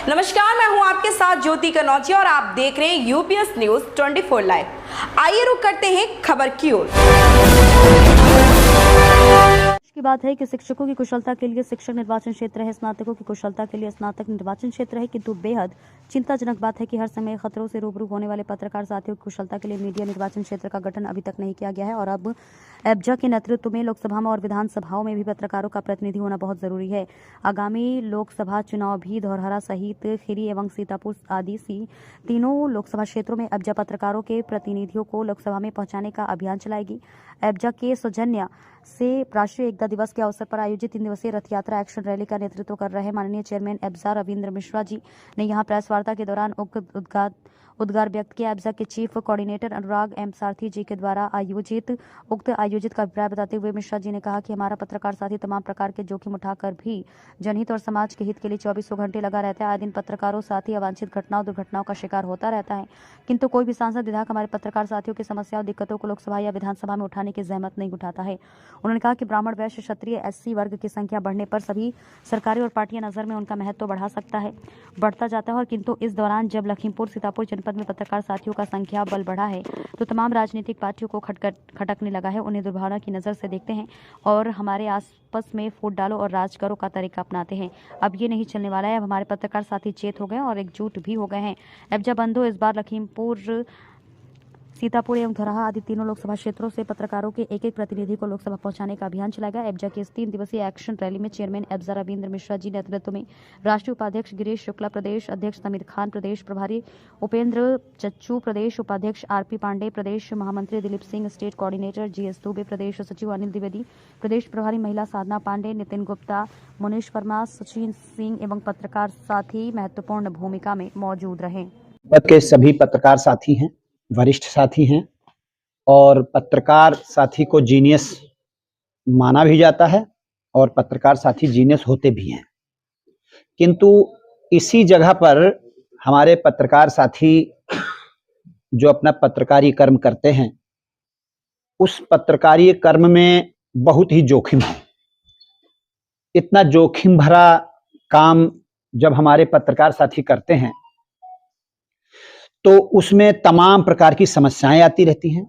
नमस्कार, मैं हूं आपके साथ ज्योति कनौजिया और आप देख रहे हैं यूपीएस न्यूज 24 लाइव। आइए रुक करते हैं खबर की ओर। की बात है कि शिक्षकों की कुशलता के लिए शिक्षक निर्वाचन क्षेत्र है, स्नातकों की कुशलता के लिए स्नातक निर्वाचन क्षेत्र है, किंतु बेहद चिंताजनक बात है कि हर समय खतरों से रूबरू होने वाले पत्रकार साथियों की कुशलता के लिए मीडिया निर्वाचन क्षेत्र का गठन अभी तक नहीं किया गया है और अब एब्जा के नेतृत्व में लोकसभा में और विधानसभाओं में भी पत्रकारों का प्रतिनिधि होना बहुत जरूरी है। आगामी लोकसभा चुनाव भी धौरहरा सहित खीरी एवं सीतापुर आदि तीनों लोकसभा क्षेत्रों में एब्जा पत्रकारों के प्रतिनिधियों को लोकसभा में पहुंचाने का अभियान चलाएगी। एब्जा के सौजन्य से राष्ट्रीय एकता दिवस के अवसर पर आयोजित 3 दिवसीय रथ यात्रा एक्शन रैली का नेतृत्व कर रहे माननीय चेयरमैन एब्जा रविंद्र मिश्रा जी ने यहां प्रेस वार्ता के दौरान उद्गार व्यक्त किया। एब्जा के चीफ कोऑर्डिनेटर अनुराग एम सारथी जी के द्वारा आयोजित का अभिप्राय बताते हुए मिश्रा जी ने कहा कि हमारा पत्रकार साथी तमाम प्रकार के जोखिम उठाकर भी जनहित और समाज के हित के लिए 24 घंटे लगा रहता है। आए दिन पत्रकारों साथी अवांछित घटनाओं दुर्घटनाओं का शिकार होता रहता है, किंतु कोई भी सांसद विधायक हमारे पत्रकार साथियों की समस्याओं दिक्कतों को लोकसभा या विधानसभा में उठाने की जहमत नहीं उठाता है। उन्होंने कहा कि ब्राह्मण वैश्य क्षत्रिय एससी वर्ग की संख्या बढ़ने पर सभी सरकारी और पार्टियां नजर में उनका महत्व बढ़ता जाता है और किंतु इस दौरान जब लखीमपुर सीतापुर जनपद में पत्रकार साथियों का संख्या बल बढ़ा है तो तमाम राजनीतिक पार्टियों को खटकने लगा है। उन्हें दुर्भावना की नजर से देखते हैं और हमारे आपस में फूट डालो और राज करो का तरीका अपनाते हैं। अब ये नहीं चलने वाला है। अब हमारे पत्रकार साथी चेत हो गए और एकजुट भी हो गए हैं। एब्जा बंधु इस बार लखीमपुर सीतापुर एवं धौरहरा आदि तीनों लोकसभा क्षेत्रों से पत्रकारों के एक प्रतिनिधि को लोकसभा पहुंचाने का अभियान चलाएगा। एब्जा की इस 3 दिवसीय एक्शन रैली में चेयरमैन एब्जा रविंद्र मिश्रा जी नेतृत्व में राष्ट्रीय उपाध्यक्ष गिरीश शुक्ला, प्रदेश अध्यक्ष तमिद खान, प्रदेश प्रभारी उपेंद्र चच्चू, प्रदेश उपाध्यक्ष आरपी पांडे, प्रदेश महामंत्री Dilip Singh, state coordinator GS Dubey, प्रदेश सचिव अनिल द्विवेदी, प्रदेश प्रभारी महिला साधना पांडे, नितिन गुप्ता, मुनीश वर्मा, सचिन सिंह एवं पत्रकार साथी महत्वपूर्ण भूमिका में मौजूद रहे। के सभी पत्रकार साथी हैं, वरिष्ठ साथी हैं और पत्रकार साथी को जीनियस माना भी जाता है और पत्रकार साथी जीनियस होते भी हैं, किंतु इसी जगह पर हमारे पत्रकार साथी जो अपना पत्रकारी कर्म करते हैं उस पत्रकारी कर्म में बहुत ही जोखिम है। इतना जोखिम भरा काम जब हमारे पत्रकार साथी करते हैं तो उसमें तमाम प्रकार की समस्याएं आती रहती हैं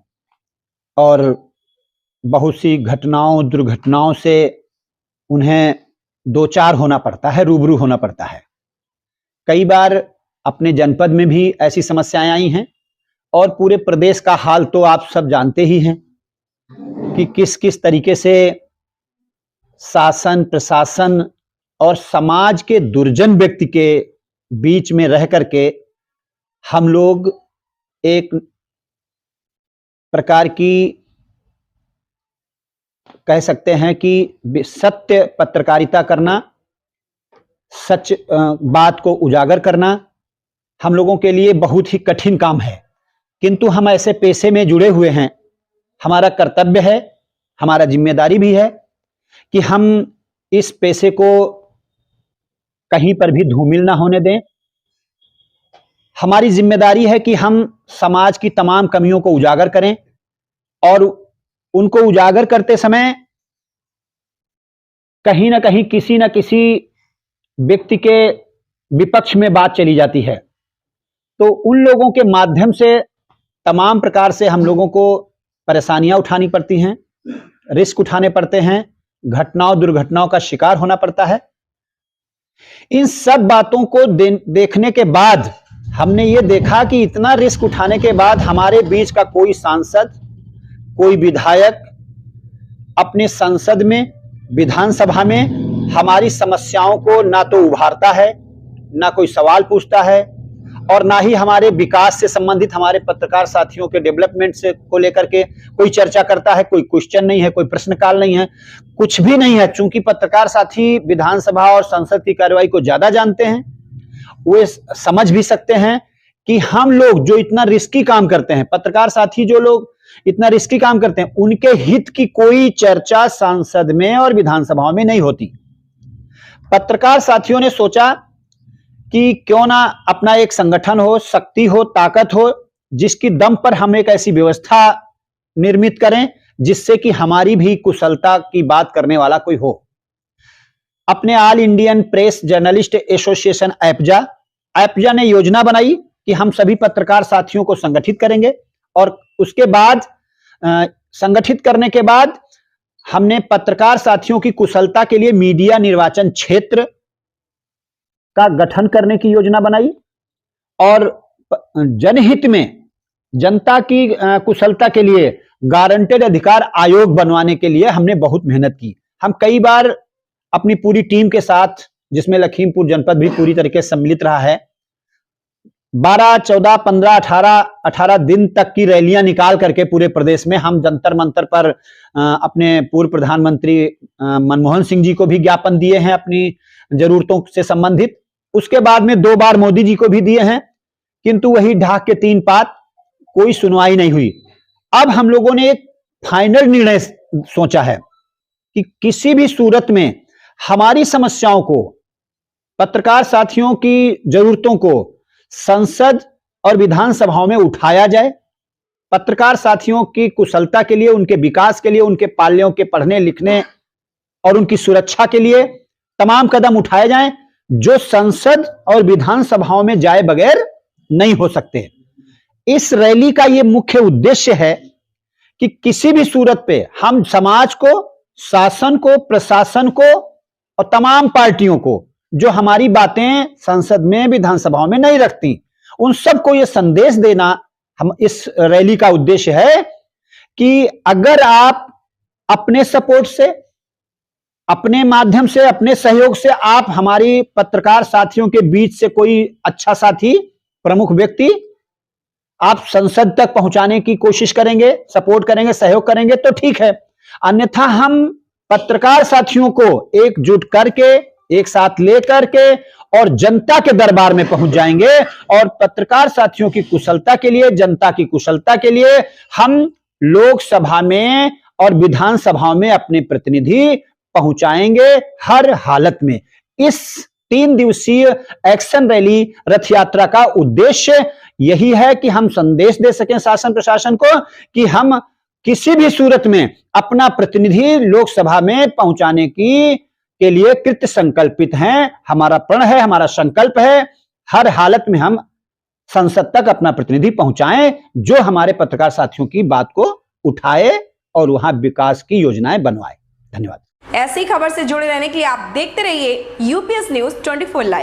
और बहुत सी घटनाओं दुर्घटनाओं से उन्हें दो चार होना पड़ता है, रूबरू होना पड़ता है। कई बार अपने जनपद में भी ऐसी समस्याएं आई हैं और पूरे प्रदेश का हाल तो आप सब जानते ही हैं कि किस किस तरीके से शासन प्रशासन और समाज के दुर्जन व्यक्ति के बीच में रह करके हम लोग एक प्रकार की कह सकते हैं कि सत्य पत्रकारिता करना, सच बात को उजागर करना हम लोगों के लिए बहुत ही कठिन काम है, किंतु हम ऐसे पेशे में जुड़े हुए हैं। हमारा कर्तव्य है, हमारा जिम्मेदारी भी है कि हम इस पेशे को कहीं पर भी धूमिल ना होने दें। हमारी जिम्मेदारी है कि हम समाज की तमाम कमियों को उजागर करें और उनको उजागर करते समय कहीं ना कहीं किसी न किसी व्यक्ति के विपक्ष में बात चली जाती है, तो उन लोगों के माध्यम से तमाम प्रकार से हम लोगों को परेशानियां उठानी पड़ती हैं, रिस्क उठाने पड़ते हैं, घटनाओं दुर्घटनाओं का शिकार होना पड़ता है। इन सब बातों को देखने के बाद हमने ये देखा कि इतना रिस्क उठाने के बाद हमारे बीच का कोई सांसद, कोई विधायक अपने संसद में, विधानसभा में हमारी समस्याओं को ना तो उभारता है, ना कोई सवाल पूछता है और ना ही हमारे विकास से संबंधित हमारे पत्रकार साथियों के डेवलपमेंट से को लेकर के कोई चर्चा करता है। कोई क्वेश्चन नहीं है, कोई प्रश्नकाल नहीं है, कुछ भी नहीं है। चूंकि पत्रकार साथी विधानसभा और संसद की कार्रवाई को ज्यादा जानते हैं, वे समझ भी सकते हैं कि हम लोग जो इतना रिस्की काम करते हैं, पत्रकार साथी जो लोग इतना रिस्की काम करते हैं, उनके हित की कोई चर्चा संसद में और विधानसभाओं में नहीं होती। पत्रकार साथियों ने सोचा कि क्यों ना अपना एक संगठन हो, शक्ति हो, ताकत हो, जिसकी दम पर हम एक ऐसी व्यवस्था निर्मित करें जिससे कि हमारी भी कुशलता की बात करने वाला कोई हो। अपने all Indian press journalist association एप्जा एपजा ने योजना बनाई कि हम सभी पत्रकार साथियों को संगठित करेंगे और उसके बाद संगठित करने के बाद हमने पत्रकार साथियों की कुशलता के लिए मीडिया निर्वाचन क्षेत्र का गठन करने की योजना बनाई और जनहित में जनता की कुशलता के लिए गारंटेड अधिकार आयोग बनवाने के लिए हमने बहुत मेहनत की। हम कई बार अपनी पूरी टीम के साथ, जिसमें लखीमपुर जनपद भी पूरी तरीके से सम्मिलित रहा है, 12, 14, 15, 18 दिन तक की रैलियां निकाल करके पूरे प्रदेश में हम जंतर मंतर पर अपने पूर्व प्रधानमंत्री मनमोहन सिंह जी को भी ज्ञापन दिए हैं अपनी जरूरतों से संबंधित। उसके बाद में 2 बार मोदी जी को भी दिए हैं, किंतु वही ढाक के 3 पात, कोई सुनवाई नहीं हुई। अब हम लोगों ने एक फाइनल निर्णय सोचा है कि किसी भी सूरत में हमारी समस्याओं को, पत्रकार साथियों की जरूरतों को संसद और विधानसभाओं में उठाया जाए। पत्रकार साथियों की कुशलता के लिए, उनके विकास के लिए, उनके पाल्यों के पढ़ने लिखने और उनकी सुरक्षा के लिए तमाम कदम उठाए जाएं जो संसद और विधानसभाओं में जाए बगैर नहीं हो सकते। इस रैली का यह मुख्य उद्देश्य है कि किसी भी सूरत पे हम समाज को, शासन को, प्रशासन को और तमाम पार्टियों को जो हमारी बातें संसद में, विधानसभाओं में नहीं रखती, उन सबको यह संदेश देना हम इस रैली का उद्देश्य है कि अगर आप अपने सपोर्ट से, अपने माध्यम से, अपने सहयोग से आप हमारी पत्रकार साथियों के बीच से कोई अच्छा साथी, प्रमुख व्यक्ति आप संसद तक पहुंचाने की कोशिश करेंगे, सपोर्ट करेंगे, सहयोग करेंगे तो ठीक है। अन्यथा हम पत्रकार साथियों को एकजुट करके, एक साथ लेकर के और जनता के दरबार में पहुंच जाएंगे और पत्रकार साथियों की कुशलता के लिए, जनता की कुशलता के लिए हम लोकसभा में और विधानसभाओं में अपने प्रतिनिधि पहुंचाएंगे हर हालत में। इस 3 दिवसीय एक्शन रैली रथ यात्रा का उद्देश्य यही है कि हम संदेश दे सकें शासन प्रशासन को कि हम किसी भी सूरत में अपना प्रतिनिधि लोकसभा में पहुंचाने के लिए कृत संकल्पित हैं। हमारा प्रण है, हमारा संकल्प है, हर हालत में हम संसद तक अपना प्रतिनिधि पहुंचाएं जो हमारे पत्रकार साथियों की बात को उठाए और वहां विकास की योजनाएं बनवाए। धन्यवाद। ऐसी खबर से जुड़े रहने के लिए आप देखते रहिए यूपीएस न्यूज 24 लाइव।